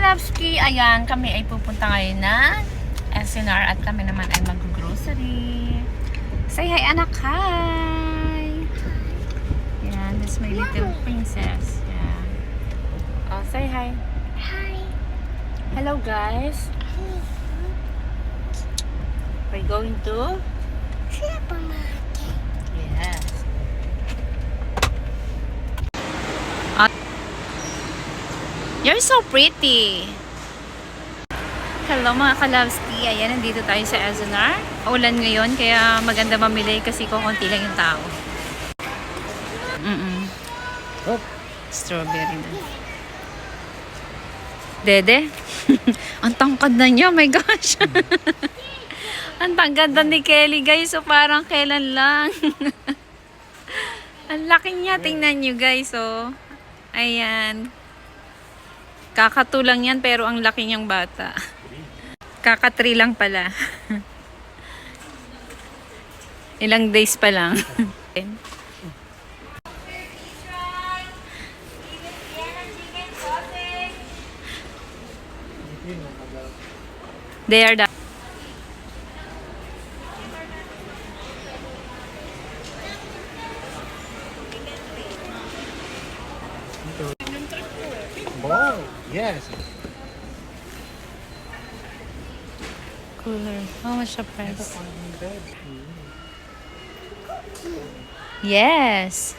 Kalabski, ayan, kami ay pupunta ngayon na SNR at kami naman ay mag-grocery. Say hi, anak. Hi! Yan, that's my little princess. Yan. Oh, say hi. Hi. Hello, guys. We're going to? Supermarket. Yes. You're so pretty. Hello mga kalabski. Ayan, nandito tayo sa SNR. Ulan ngayon, kaya maganda mamili kasi kukunti lang yung tao. Oh. Strawberry na. Dede? Ang tangkad na niya. My gosh. Ang tangkad na ni Kelly, guys. So, parang kailan lang. Ang laki niya. Tingnan niyo, guys. So, ayan. Kakatulang yan, pero ang laki niyang bata. Kaka-3 lang pala. Ilang days pa lang. They are the Wow, yes. cooler. How much the price? Yes.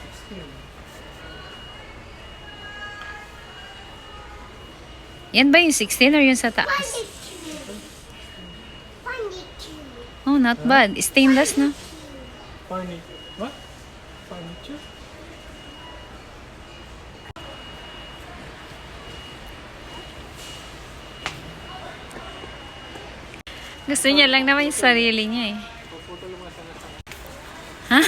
Yan ba yung 16 or yung sa taas? Oh, not bad. Stainless, no? What? Furniture? Gusto niya lang naman yung sarili niya eh. Ha?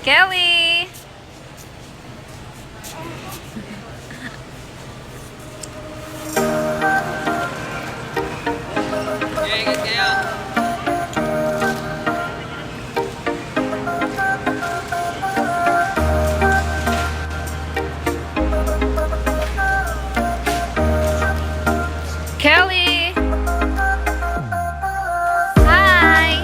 Kelly! Kelly! Hi!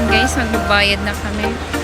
Guys, magbabayad na kami.